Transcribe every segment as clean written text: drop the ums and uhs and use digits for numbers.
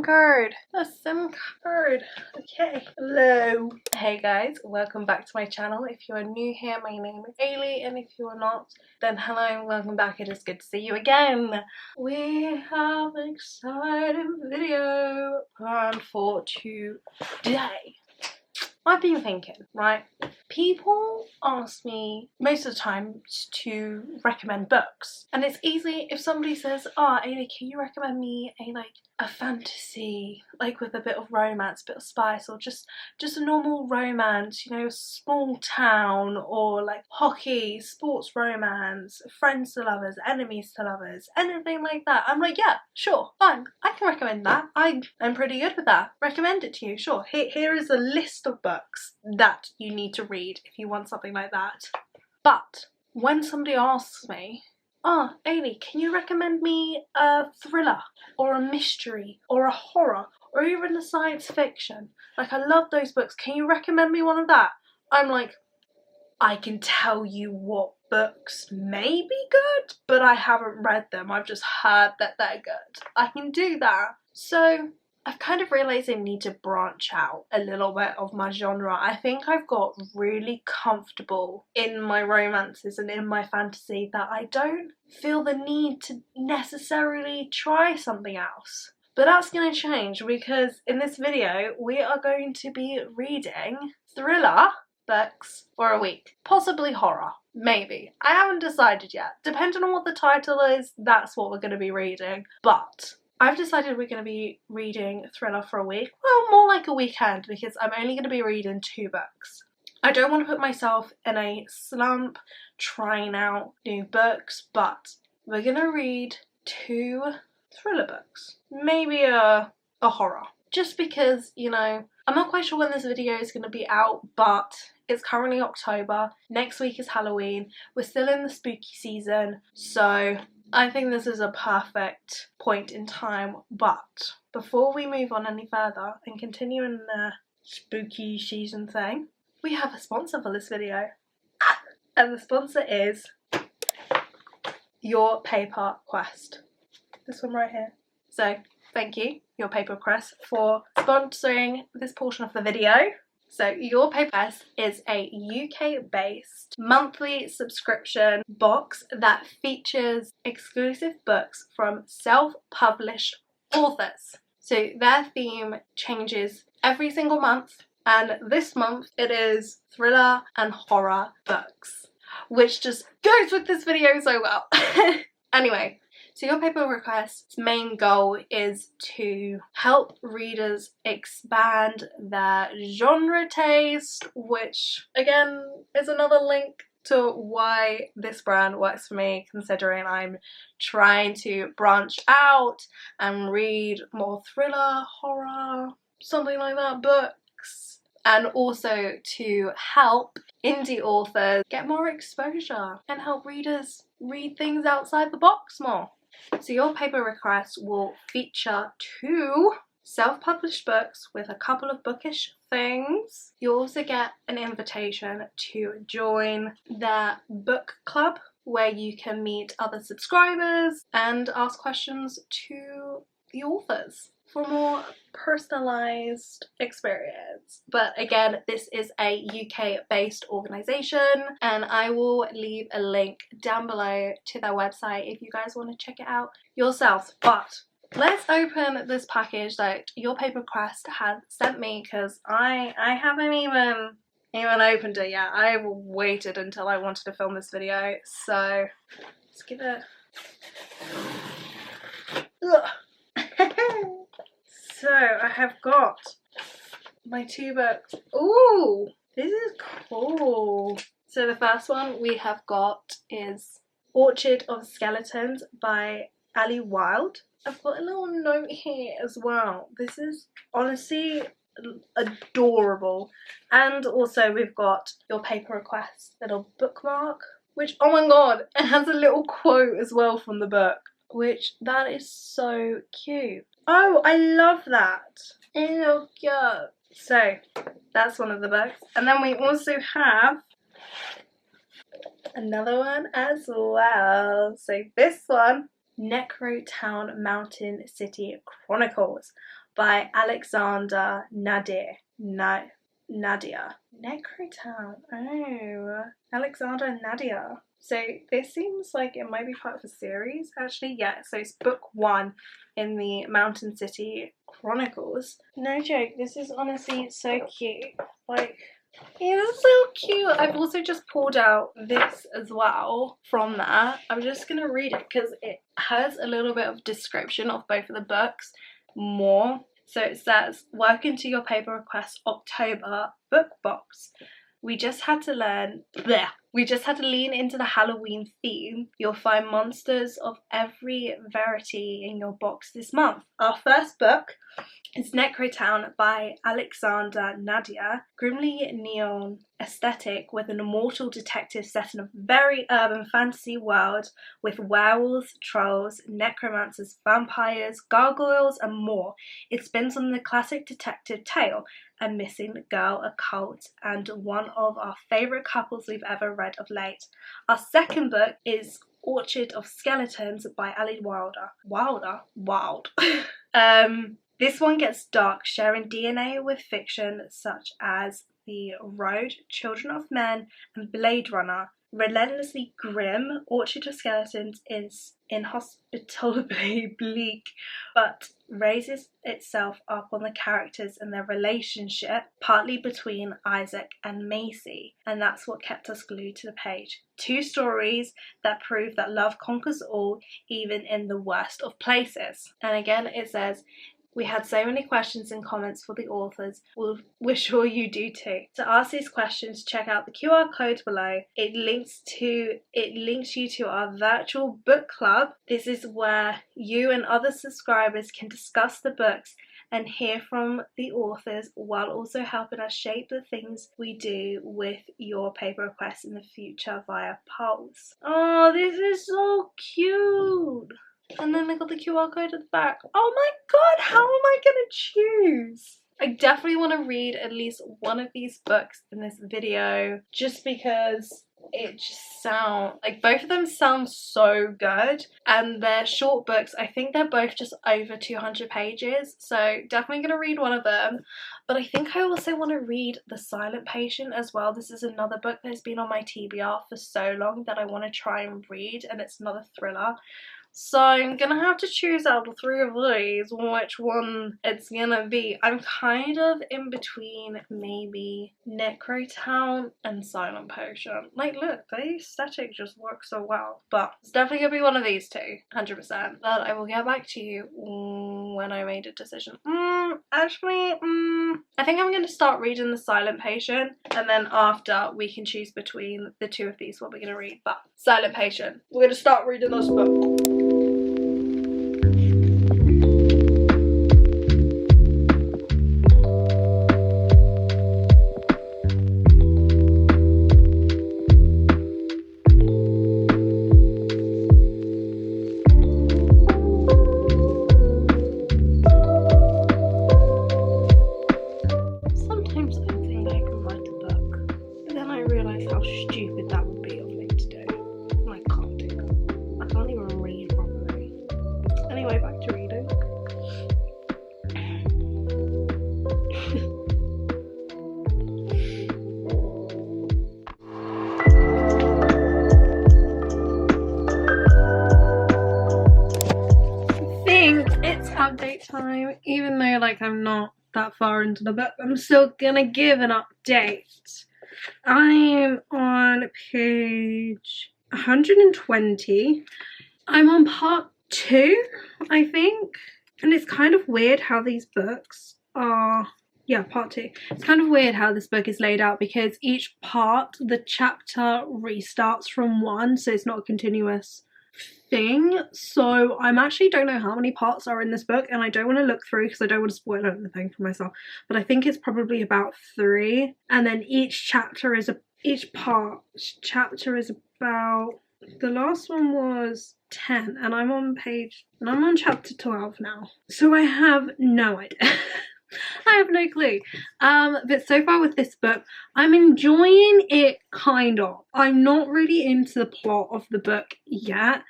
card. A SIM card. Okay. Hello. Hey guys, welcome back to my channel. If you are new here, my name is Eilidh, and if you are not, then hello and welcome back. It is good to see you again. We have an exciting video planned for today. I've been thinking, right? People ask me most of the time to recommend books, and it's easy if somebody says, "Oh, Eilidh, can you recommend me a fantasy, like with a bit of romance, a bit of spice, or just a normal romance, you know, small town, or like hockey, sports romance, friends to lovers, enemies to lovers, anything like that." I'm like, yeah, sure, fine, I can recommend that. I'm pretty good with that. Recommend it to you, sure. Here is a list of books that you need to read if you want something like that. But when somebody asks me, "Oh, Eilidh, can you recommend me a thriller or a mystery or a horror or even a science fiction? Like, I love those books. Can you recommend me one of that?" I'm like, I can tell you what books may be good, but I haven't read them. I've just heard that they're good. I can do that. So I've kind of realised I need to branch out a little bit of my genre. I think I've got really comfortable in my romances and in my fantasy that I don't feel the need to necessarily try something else. But that's going to change, because in this video we are going to be reading thriller books for a week. Possibly horror. Maybe. I haven't decided yet. Depending on what the title is, that's what we're going to be reading. But I've decided we're going to be reading thriller for a week. Well, more like a weekend, because I'm only going to be reading 2 books. I don't want to put myself in a slump trying out new books, but we're going to read 2 thriller books. Maybe a horror. Just because, you know, I'm not quite sure when this video is going to be out, but it's currently October. Next week is Halloween. We're still in the spooky season, so I think this is a perfect point in time. But before we move on any further and continue in the spooky season thing, we have a sponsor for this video. And the sponsor is Your Paper Quest. This one right here. So thank you, Your Paper Quest, for sponsoring this portion of the video. So Your Paper Quest is a UK-based monthly subscription box that features exclusive books from self-published authors. So their theme changes every single month, and this month it is thriller and horror books, which just goes with this video so well. Anyway, so Your Paper Quest's main goal is to help readers expand their genre taste, which again is another link to why this brand works for me, considering I'm trying to branch out and read more thriller, horror, something like that books, and also to help indie authors get more exposure and help readers read things outside the box more. So Your Paper Quest will feature 2 self-published books with a couple of bookish things. You'll also get an invitation to join their book club, where you can meet other subscribers and ask questions to the authors for more personalised experience. But again, this is a UK-based organisation, and I will leave a link down below to their website if you guys want to check it out yourselves. But let's open this package that Your Paper Quest has sent me, because I haven't even opened it yet. I've waited until I wanted to film this video, so let's give it. Ugh. So I have got my 2 books. Ooh, this is cool. So the first one we have got is Orchard of Skeletons by Eilidh. I've got a little note here as well. This is honestly adorable. And also we've got Your Paper Quest little bookmark, which, oh my god, it has a little quote as well from the book, which that is so cute. Oh, I love that. It's so cute. So that's one of the books. And then we also have another one as well. So this one, Necro Town Mountain City Chronicles by Alexander Nadir. Nadia. Necro Town. Oh, Alexander and Nadia. So this seems like it might be part of a series, actually. Yeah, so it's book 1 in the Mountain City Chronicles. No joke, this is honestly so cute. Like, it is so cute. I've also just pulled out this as well from that. I'm just going to read it because it has a little bit of description of both of the books more. So it says, welcome to your paper request October book box. We just had to lean into the Halloween theme. You'll find monsters of every variety in your box this month. Our first book is Necro Town by Alexander Nadia. Grimly neon aesthetic with an immortal detective set in a very urban fantasy world with werewolves, trolls, necromancers, vampires, gargoyles and more. It spins on the classic detective tale, a missing girl, a cult, and one of our favourite couples we've ever read of late. Our second book is Orchard of Skeletons by Eilidh Wild. This one gets dark, sharing DNA with fiction such as The Road, Children of Men, and Blade Runner. Relentlessly grim, Orchard of Skeletons is inhospitably bleak, but raises itself up on the characters and their relationship, partly between Isaac and Macy, and that's what kept us glued to the page. 2 stories that prove that love conquers all, even in the worst of places. And again, it says, we had so many questions and comments for the authors. We're sure you do too. To ask these questions, check out the QR code below. It links you to our virtual book club. This is where you and other subscribers can discuss the books and hear from the authors while also helping us shape the things we do with your paper requests in the future via polls. Oh, this is so cute. And then they got the QR code at the back. Oh my god, how am I gonna choose? I definitely want to read at least one of these books in this video just because it just sounds like both of them sound so good, and they're short books. I think they're both just over 200 pages, so definitely gonna read one of them. But I think I also want to read The Silent Patient as well. This is another book that's been on my TBR for so long that I want to try and read, and it's another thriller. So I'm gonna have to choose out of 3 of these which one it's gonna be. I'm kind of in between maybe Necro Town and Silent Potion. Like, look, the aesthetic just works so well. But it's definitely gonna be one of these 2, 100%. But I will get back to you when I made a decision. Actually, I think I'm gonna start reading The Silent Patient, and then after we can choose between the 2 of these what we're gonna read. But Silent Patient, we're gonna start reading this book. Update time. Even though like I'm not that far into the book, I'm still gonna give an update. I'm on page 120. I'm on part 2, I think, and it's kind of weird how these books are. Yeah, part 2. It's kind of weird how this book is laid out because each part, the chapter restarts from 1, so it's not a continuous thing. So I'm actually don't know how many parts are in this book, and I don't want to look through because I don't want to spoil anything for myself, but I think it's probably about 3, and then each chapter is about, the last one was 10, and I'm on chapter 12 now, so I have no idea. I have no clue. But so far with this book, I'm enjoying it kind of. I'm not really into the plot of the book yet.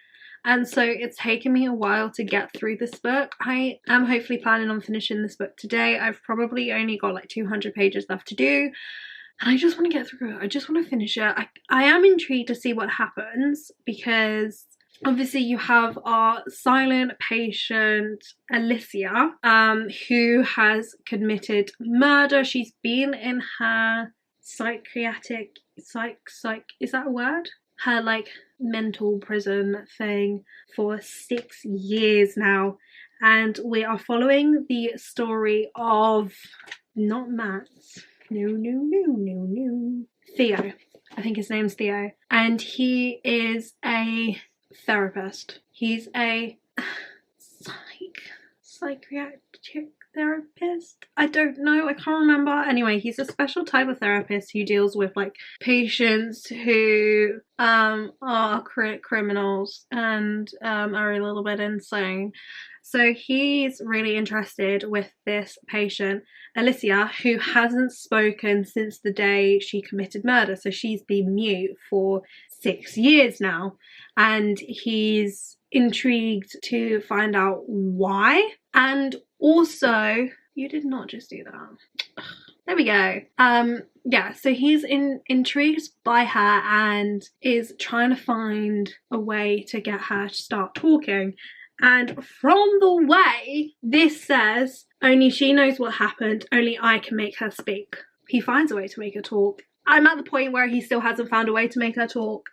and so it's taken me a while to get through this book. I am hopefully planning on finishing this book today. I've probably only got like 200 pages left to do, and I just want to get through it. I just want to finish it. I am intrigued to see what happens, because obviously you have our silent patient Alicia, who has committed murder. She's been in her psychiatric, is that a word? Her like mental prison thing for 6 years now, and we are following the story of not Max, no, Theo. I think his name's Theo, and he is a therapist. He's a psychiatric therapist. I don't know, I can't remember. Anyway, he's a special type of therapist who deals with like patients who are criminals and are a little bit insane. So he's really interested with this patient, Alicia, who hasn't spoken since the day she committed murder. So she's been mute for 6 years now, and he's intrigued to find out why. And also, you did not just do that. There we go. Yeah, so he's intrigued by her and is trying to find a way to get her to start talking. And from the way this says, only she knows what happened, only I can make her speak. He finds a way to make her talk. I'm at the point where he still hasn't found a way to make her talk.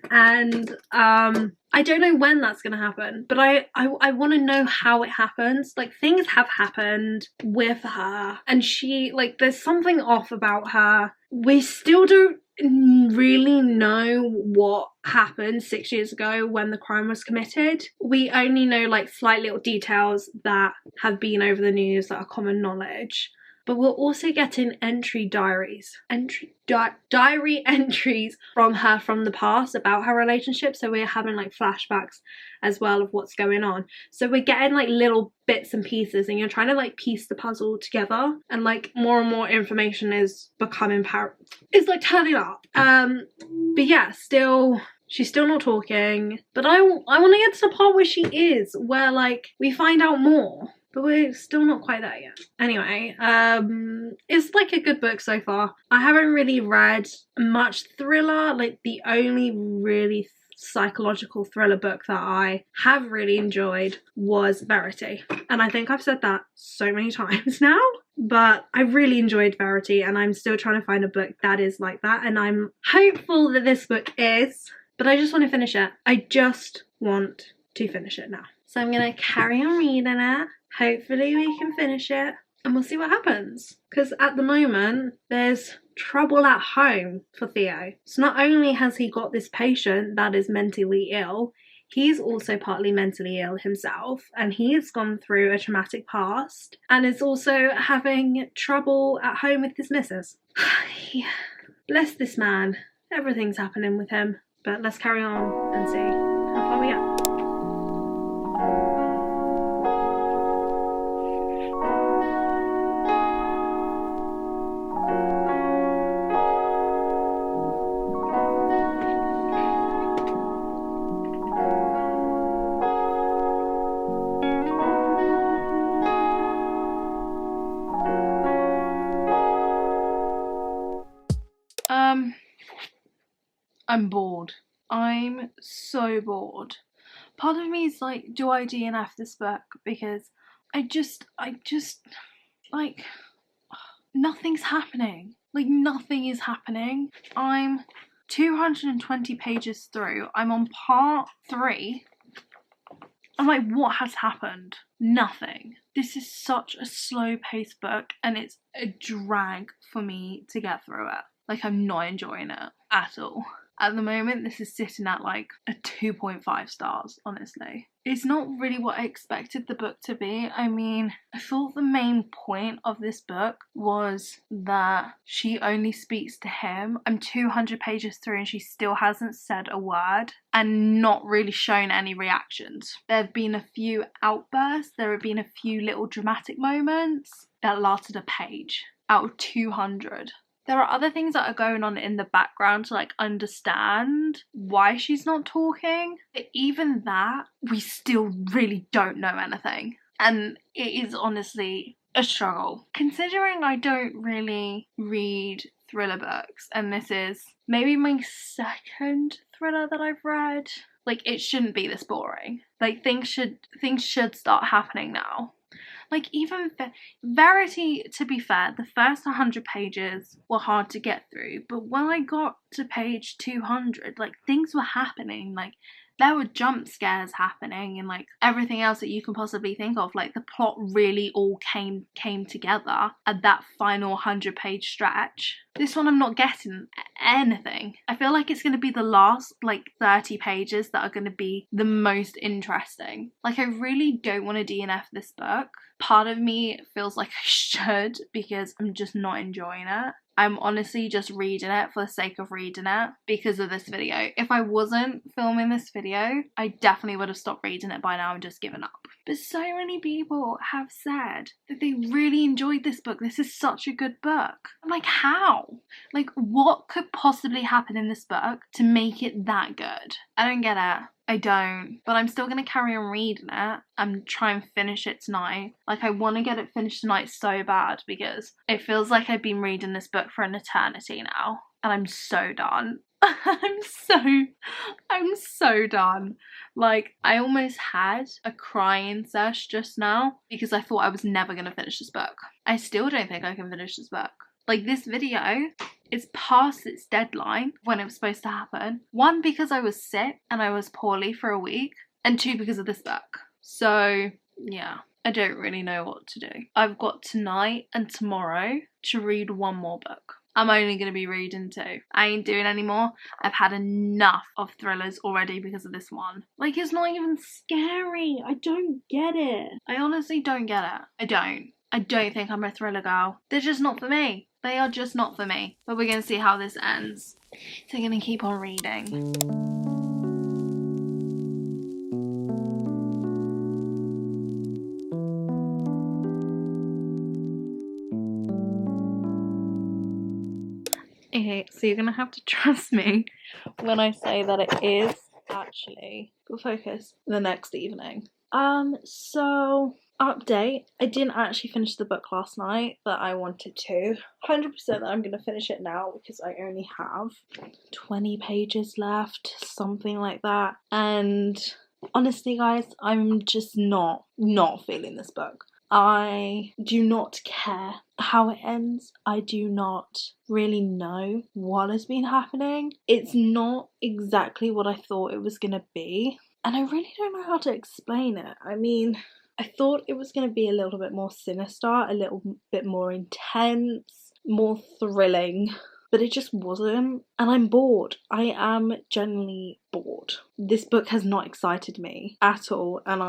And I don't know when that's going to happen, but I want to know how it happens. Like, things have happened with her, and she, like, there's something off about her. We still don't really know what happened 6 years ago when the crime was committed. We only know like slight little details that have been over the news that are common knowledge. But we're also getting diary entries from her from the past about her relationship. So we're having like flashbacks as well of what's going on. So we're getting like little bits and pieces, and you're trying to like piece the puzzle together, and like more and more information is becoming it's like turning up. But yeah, she's still not talking. But I want to get to the part where she is, where like we find out more. But we're still not quite there yet. Anyway, it's like a good book so far. I haven't really read much thriller. Like, the only really psychological thriller book that I have really enjoyed was Verity. And I think I've said that so many times now. But I really enjoyed Verity, and I'm still trying to find a book that is like that. And I'm hopeful that this book is. But I just want to finish it. I just want to finish it now. So I'm going to carry on reading it. Hopefully we can finish it, and we'll see what happens. Because at the moment, there's trouble at home for Theo. So not only has he got this patient that is mentally ill, he's also partly mentally ill himself, and he has gone through a traumatic past and is also having trouble at home with his missus. Yeah. Bless this man. Everything's happening with him. But let's carry on and see how far we get. I'm bored. I'm so bored. Part of me is like, do I DNF this book? Because I just, like, nothing's happening. Like, nothing is happening. I'm 220 pages through. I'm on part 3. I'm like, what has happened? Nothing. This is such a slow-paced book, and it's a drag for me to get through it. Like, I'm not enjoying it at all. At the moment, this is sitting at like a 2.5 stars, honestly. It's not really what I expected the book to be. I mean, I thought the main point of this book was that she only speaks to him. I'm 200 pages through and she still hasn't said a word and not really shown any reactions. There have been a few outbursts. There have been a few little dramatic moments that lasted a page out of 200. There are other things that are going on in the background to like understand why she's not talking. But even that, we still really don't know anything. And it is honestly a struggle. Considering I don't really read thriller books, and this is maybe my second thriller that I've read, like, it shouldn't be this boring. Like, things should start happening now. Like, even Verity, to be fair, the first 100 pages were hard to get through, but when I got to page 200, like, things were happening. Like, there were jump scares happening and like everything else that you can possibly think of. Like, the plot really all came together at that final 100-page stretch. This one I'm not getting anything. I feel like it's going to be the last like 30 pages that are going to be the most interesting. Like, I really don't want to DNF this book. Part of me feels like I should, because I'm just not enjoying it. I'm honestly just reading it for the sake of reading it because of this video. If I wasn't filming this video, I definitely would have stopped reading it by now and just given up. But so many people have said that they really enjoyed this book. This is such a good book. I'm like, how? Like, what could possibly happen in this book to make it that good? I don't get it. I don't, but I'm still going to carry on reading it and try and finish it tonight. Like, I want to get it finished tonight so bad because it feels like I've been reading this book for an eternity now, and I'm so done. I'm so done. Like, I almost had a crying sesh just now because I thought I was never going to finish this book. I still don't think I can finish this book. Like, this video is past its deadline when it was supposed to happen. 1, because I was sick and I was poorly for a week, and 2, because of this book. So, yeah, I don't really know what to do. I've got tonight and tomorrow to read 1 more book. I'm only going to be reading 2. I ain't doing any more. I've had enough of thrillers already because of this one. Like, it's not even scary. I don't get it. I honestly don't get it. I don't think I'm a thriller girl. They're just not for me. They are just not for me. But we're going to see how this ends. So I'm going to keep on reading. Okay, so you're going to have to trust me when I say that it is actually, go focus, the next evening. So update, I didn't actually finish the book last night, but I wanted to. 100% that I'm going to finish it now because I only have 20 pages left, something like that. And honestly, guys, I'm just not feeling this book. I do not care how it ends. I do not really know what has been happening. It's not exactly what I thought it was going to be. And I really don't know how to explain it. I mean, I thought it was going to be a little bit more sinister, a little bit more intense, more thrilling, but it just wasn't. And I'm bored. I am genuinely bored. This book has not excited me at all, and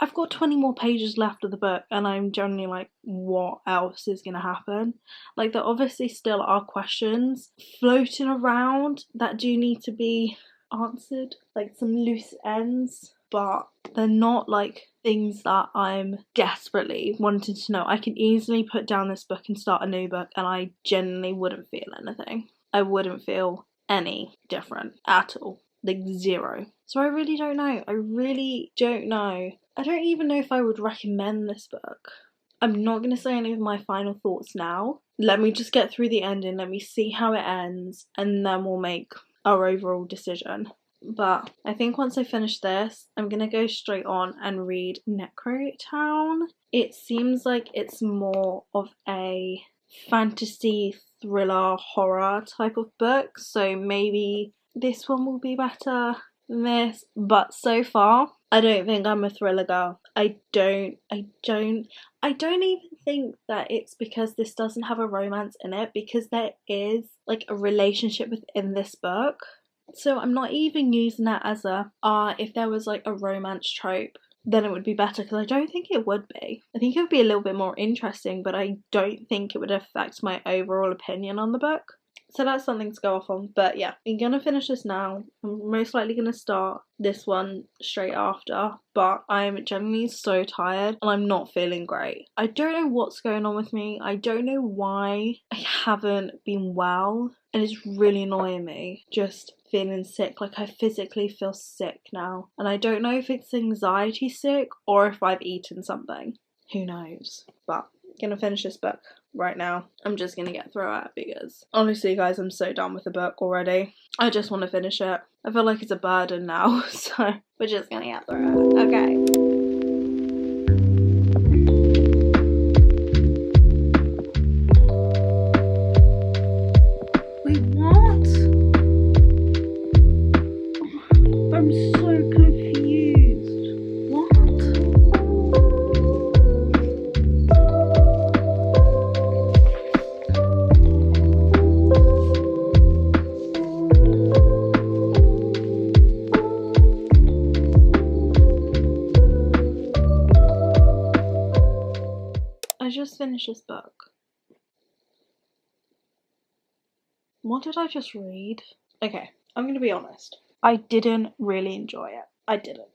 I've got 20 more pages left of the book, and I'm generally like, what else is going to happen? Like, there obviously still are questions floating around that do need to be answered, like some loose ends, but they're not like things that I'm desperately wanting to know. I can easily put down this book and start a new book, and I genuinely wouldn't feel anything. I wouldn't feel any different at all. Like, zero. So I really don't know. I really don't know. I don't even know if I would recommend this book. I'm not going to say any of my final thoughts now. Let me just get through the ending. Let me see how it ends, and then we'll make our overall decision. But I think once I finish this, I'm going to go straight on and read Necro Town. It seems like it's more of a fantasy, thriller, horror type of book, so maybe this one will be better than this. But so far, I don't think I'm a thriller girl. I don't even think that it's because this doesn't have a romance in it, because there is like a relationship within this book. So I'm not even using that as a, if there was like a romance trope, then it would be better, because I don't think it would be. I think it would be a little bit more interesting, but I don't think it would affect my overall opinion on the book. So that's something to go off on. But yeah, I'm gonna finish this now. I'm most likely gonna start this one straight after, but I'm genuinely so tired and I'm not feeling great. I don't know what's going on with me. I don't know why I haven't been well, and it's really annoying me just feeling sick. Like, I physically feel sick now, and I don't know if it's anxiety sick or if I've eaten something. Who knows? But I'm gonna finish this book right now. I'm just gonna get through it because honestly, guys, I'm so done with the book already. I just want to finish it. I feel like it's a burden now, so we're just gonna get through it. Okay. Wait, what? I'm so confused. What? I just finished this book. What did I just read? Okay, I'm gonna be honest. I didn't really enjoy it. I didn't.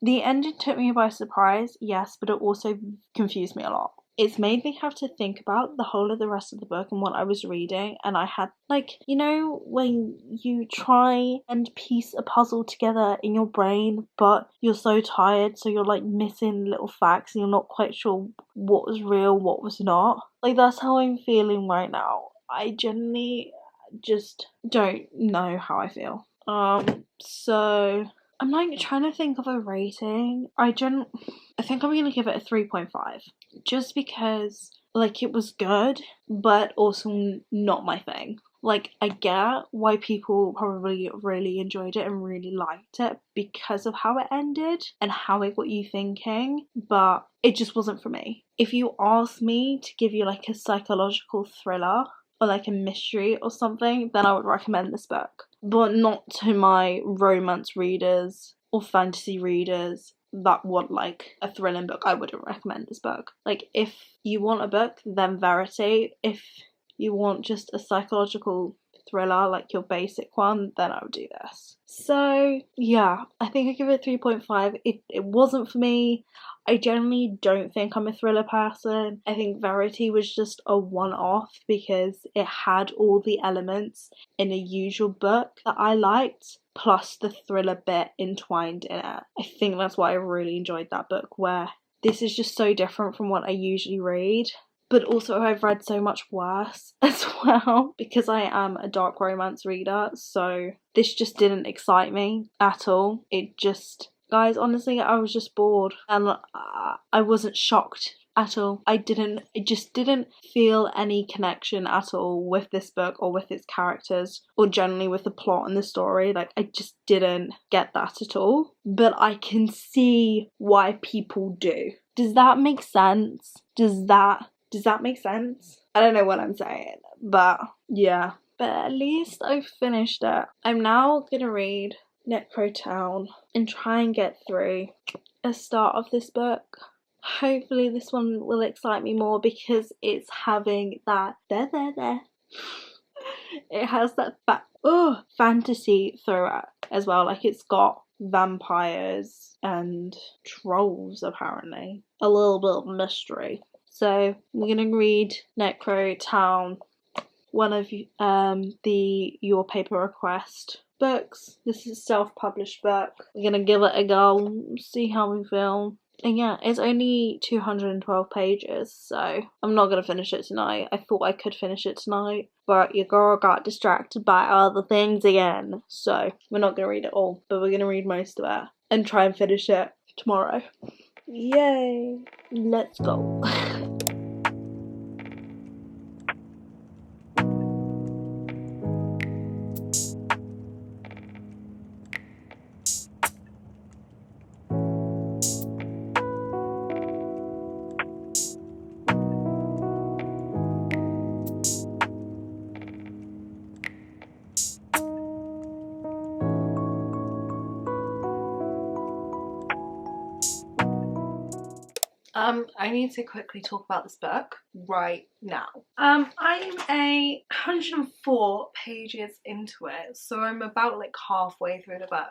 The ending took me by surprise, yes, but it also confused me a lot. It's made me have to think about the whole of the rest of the book and what I was reading, and I had, like, you know, when you try and piece a puzzle together in your brain, but you're so tired, so you're, like, missing little facts and you're not quite sure what was real, what was not. Like, that's how I'm feeling right now. I genuinely just don't know how I feel. So I'm like trying to think of a rating. I think I'm gonna give it a 3.5. Just because, like, it was good, but also not my thing. Like, I get why people probably really enjoyed it and really liked it because of how it ended and how it got you thinking, but it just wasn't for me. If you asked me to give you, like, a psychological thriller or, like, a mystery or something, then I would recommend this book. But not to my romance readers or fantasy readers that want, like, a thrilling book. I wouldn't recommend this book. Like, if you want a book, then Verity. If you want just a psychological thriller, like your basic one, then I would do this. So yeah, I think I give it 3.5. It wasn't for me. I generally don't think I'm a thriller person. I think Verity was just a one-off because it had all the elements in a usual book that I liked, plus the thriller bit entwined in it. I think that's why I really enjoyed that book, where this is just so different from what I usually read. But also I've read so much worse as well because I am a dark romance reader, so this just didn't excite me at all. It just, guys, honestly, I was just bored and I wasn't shocked at all. I just didn't feel any connection at all with this book or with its characters or generally with the plot and the story. Like, I just didn't get that at all. But I can see why people do. Does that make sense? Does that make sense? I don't know what I'm saying, but yeah. But at least I finished it. I'm now gonna read Necro Town and try and get through a start of this book. Hopefully this one will excite me more because it's having that it has that fantasy through it as well. Like, it's got vampires and trolls, apparently. A little bit of mystery. So we're gonna read Necro Town, one of the Your Paper Request books. This is a self-published book. We're gonna give it a go, see how we feel. And yeah, it's only 212 pages, so I'm not gonna finish it tonight. I thought I could finish it tonight, but your girl got distracted by other things again. So we're not gonna read it all, but we're gonna read most of it and try and finish it tomorrow. Yay! Let's go. I need to quickly talk about this book right now. I'm 104 pages into it, so I'm about like halfway through the book,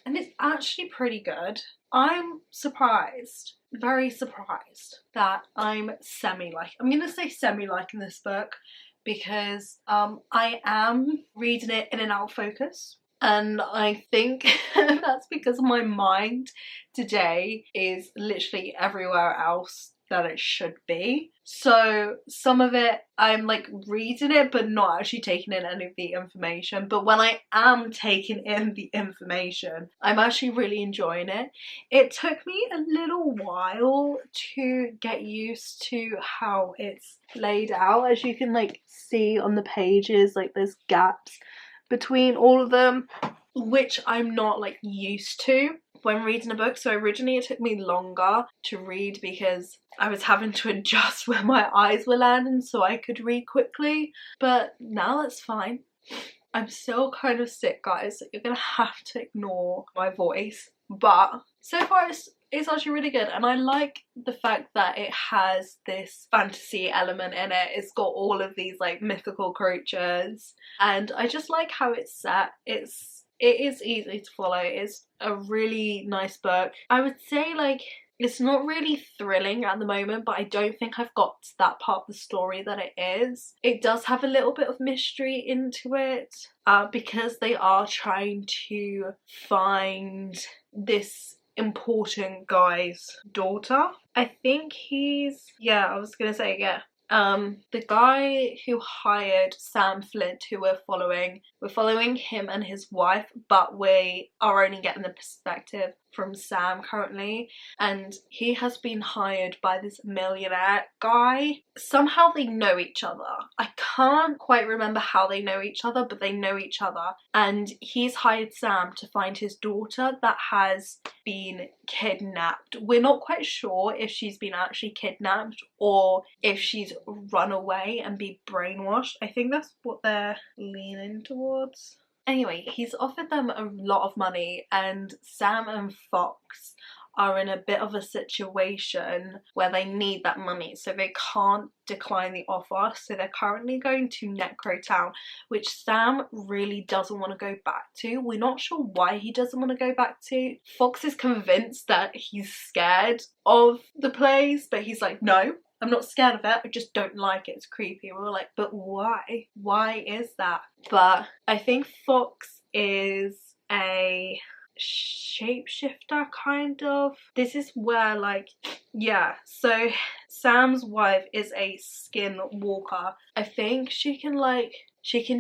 and it's actually pretty good. I'm surprised, very surprised, that I'm I'm gonna say semi-liking this book because I am reading it in and out of focus. And I think that's because my mind today is literally everywhere else that it should be. So some of it, I'm like reading it but not actually taking in any of the information. But when I am taking in the information, I'm actually really enjoying it. It took me a little while to get used to how it's laid out. As you can like see on the pages, like there's gaps between all of them, which I'm not like used to when reading a book. So originally it took me longer to read because I was having to adjust where my eyes were landing so I could read quickly, but now that's fine. I'm still kind of sick, guys, so you're gonna have to ignore my voice, but so far it's actually really good. And I like the fact that it has this fantasy element in it. It's got all of these like mythical creatures, and I just like how it's set. It is easy to follow. It's a really nice book. I would say like it's not really thrilling at the moment, but I don't think I've got to that part of the story that it is. It does have a little bit of mystery into it because they are trying to find this important guy's daughter. I think he's, yeah, I was gonna say, yeah. The guy who hired Sam Flint, who we're following him and his wife, but we are only getting the perspective from Sam currently, and he has been hired by this millionaire guy. Somehow they know each other. I can't quite remember how they know each other, but they know each other, and he's hired Sam to find his daughter that has been kidnapped. We're not quite sure if she's been actually kidnapped or if she's run away and be brainwashed. I think that's what they're leaning towards. Anyway, he's offered them a lot of money, and Sam and Fox are in a bit of a situation where they need that money, so they can't decline the offer. So they're currently going to Necro Town, which Sam really doesn't want to go back to. We're not sure why he doesn't want to go back to. Fox is convinced that he's scared of the place, but he's like, no, I'm not scared of it, I just don't like it, it's creepy. And we're like, but why? Why is that? But I think Fox is a shapeshifter, kind of. This is where like, yeah, so Sam's wife is a skin walker. I think she can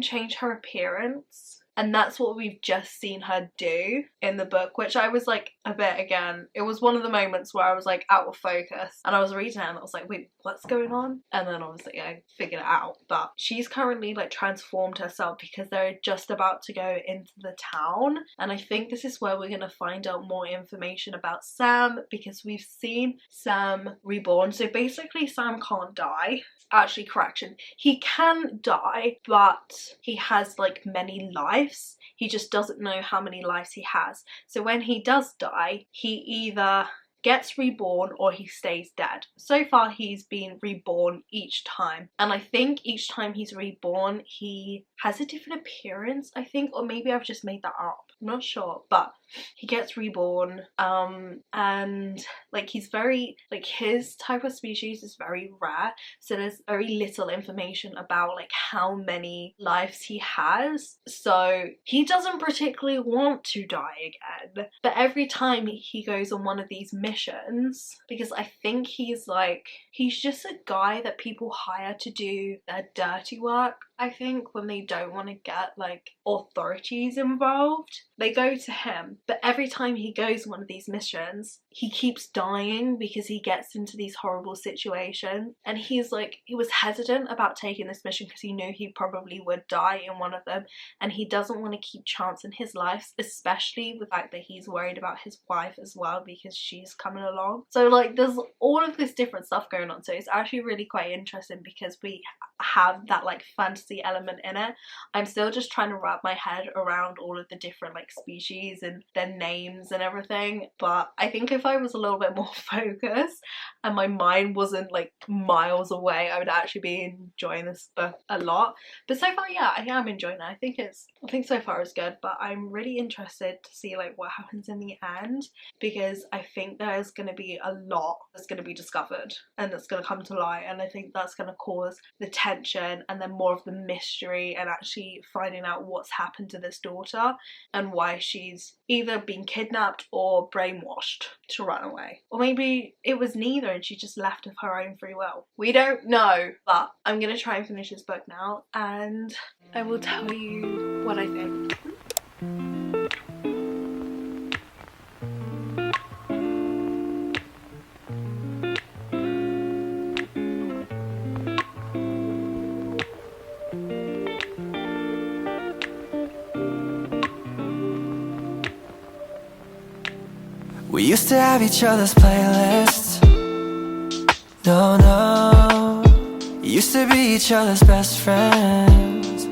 change her appearance. And that's what we've just seen her do in the book, which I was like a bit, again, it was one of the moments where I was like out of focus and I was reading it and I was like, wait, what's going on? And then obviously I figured it out. But she's currently like transformed herself because they're just about to go into the town. And I think this is where we're going to find out more information about Sam, because we've seen Sam reborn. So basically Sam can't die. Actually, correction, he can die, but he has like many lives. He just doesn't know how many lives he has. So when he does die, he either gets reborn or he stays dead. So far he's been reborn each time, and I think each time he's reborn he has a different appearance, I think, or maybe I've just made that up, I'm not sure, but he gets reborn and like he's very, like his type of species is very rare, so there's very little information about like how many lives he has. So he doesn't particularly want to die again, but every time he goes on one of these missions, because I think he's just a guy that people hire to do their dirty work, I think, when they don't want to get like authorities involved, they go to him. But every time he goes on one of these missions, he keeps dying because he gets into these horrible situations, and he's like, he was hesitant about taking this mission because he knew he probably would die in one of them, and he doesn't want to keep chancing his life, especially with the fact that he's worried about his wife as well because she's coming along. So like there's all of this different stuff going on, so it's actually really quite interesting because we have that like fantasy element in it. I'm still just trying to wrap my head around all of the different like species and their names and everything, but I think if I was a little bit more focused and my mind wasn't like miles away, I would actually be enjoying this book a lot. But so far, yeah, I am enjoying it. I think so far it's good, but I'm really interested to see like what happens in the end, because I think there's going to be a lot that's going to be discovered and that's going to come to light, and I think that's going to cause the tension and then more of the mystery and actually finding out what's happened to this daughter and why she's either been kidnapped or brainwashed to run away, or maybe it was neither and she just left of her own free will. We don't know, but I'm going to try and finish this book now and I will tell you what I think. We used to have each other's playlists. No, no. Used to be each other's best friends.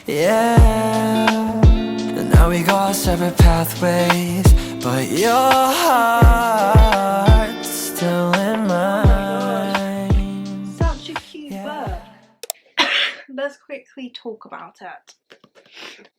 Yeah. And now we go our separate pathways, but your heart's still in mine. Such a cute bird. Let's quickly talk about it.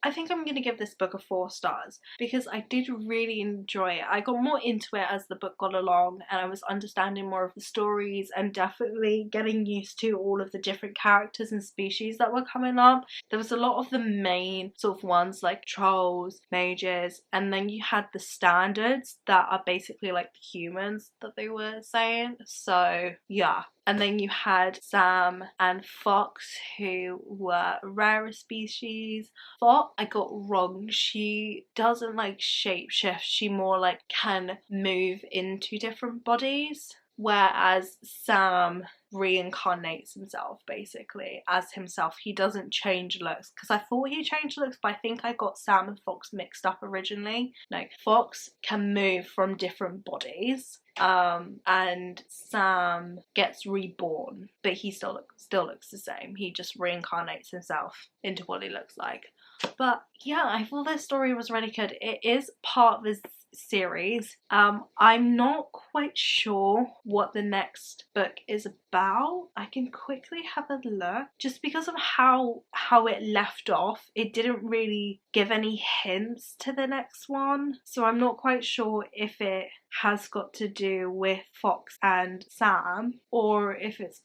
I think I'm going to give this book a 4 stars because I did really enjoy it. I got more into it as the book got along and I was understanding more of the stories and definitely getting used to all of the different characters and species that were coming up. There was a lot of the main sort of ones like trolls, mages, and then you had the standards that are basically like the humans that they were saying. So yeah. And then you had Sam and Fox, who were rarer species. Fox, I got wrong. She doesn't like shapeshift. She more like can move into different bodies. Whereas Sam reincarnates himself basically as himself. He doesn't change looks, because I thought he changed looks, but I think I got Sam and Fox mixed up originally. No, Fox can move from different bodies. And Sam gets reborn, but he still looks the same. He just reincarnates himself into what he looks like. But yeah, I thought this story was really good. It is part of this series. I'm not quite sure what the next book is about. I can quickly have a look. Just because of how it left off, it didn't really give any hints to the next one. So I'm not quite sure if it has got to do with Fox and Sam or if it's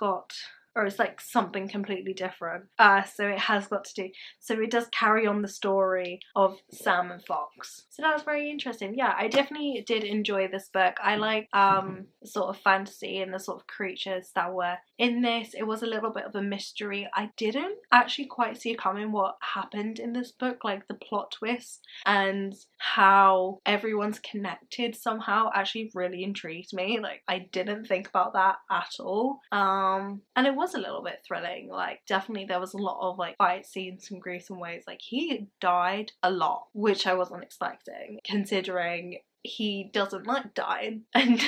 like something completely different. So it has got to do, so it does carry on the story of Sam and Fox. So that's very interesting. Yeah, I definitely did enjoy this book. I like the sort of fantasy and the sort of creatures that were in this. It was a little bit of a mystery. I didn't actually quite see coming what happened in this book, like the plot twist and how everyone's connected somehow actually really intrigued me. Like I didn't think about that at all. And it was a little bit thrilling. Like definitely there was a lot of like fight scenes in gruesome ways. Like he died a lot, which I wasn't expecting considering he doesn't like dying and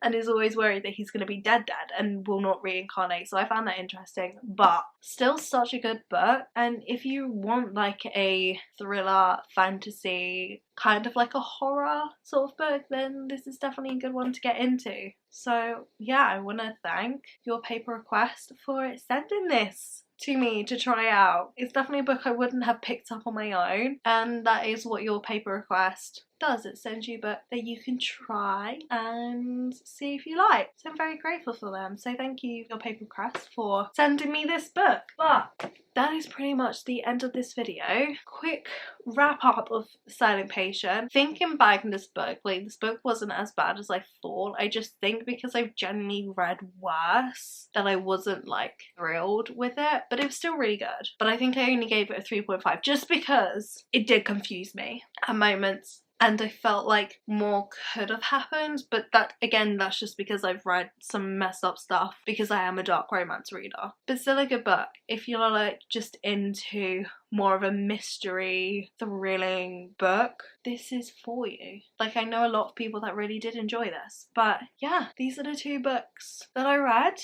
and is always worried that he's going to be dead and will not reincarnate. So I found that interesting, but still such a good book. And if you want like a thriller fantasy kind of like a horror sort of book, then this is definitely a good one to get into. So yeah, I want to thank Your Paper Request for sending this to me to try out. It's definitely a book I wouldn't have picked up on my own, and that is what Your Paper Request does. It sends you a book that you can try and see if you like. So I'm very grateful for them. So thank you, Your Paper Request, for sending me this book. But that is pretty much the end of this video. Quick wrap up of Silent Patient. Thinking back in this book, like this book wasn't as bad as I thought. I just think because I've generally read worse that I wasn't like thrilled with it, but it was still really good. But I think I only gave it a 3.5 just because it did confuse me at moments. And I felt like more could have happened, but that, again, that's just because I've read some messed up stuff because I am a dark romance reader. But still a good book if you're like just into more of a mystery, thrilling book. This is for you. Like I know a lot of people that really did enjoy this, but yeah, these are the 2 books that I read.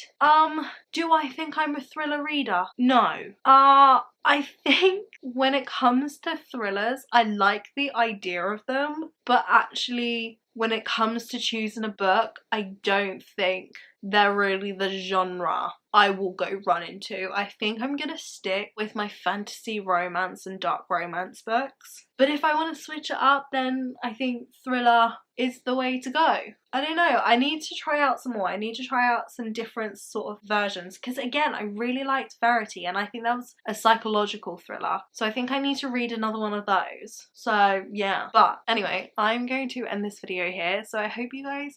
Do I think I'm a thriller reader? No. I think when it comes to thrillers, I like the idea of them, but actually when it comes to choosing a book, I don't think they're really the genre I will go run into. I think I'm gonna stick with my fantasy, romance and dark romance books. But if I want to switch it up, then I think thriller is the way to go. I don't know, I need to try out some more. I need to try out some different sort of versions, because again, I really liked Verity and I think that was a psychological thriller. So I think I need to read another one of those. So yeah, but anyway, I'm going to end this video here. So I hope you guys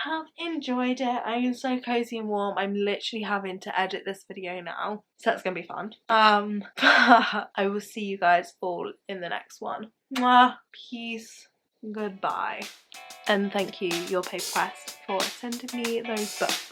have enjoyed it. I am so cozy and warm. I'm literally having to edit this video now, so that's gonna be fun. I will see you guys all in the next one. Mwah, peace, goodbye, and thank you, Your Paper Quest, for sending me those books.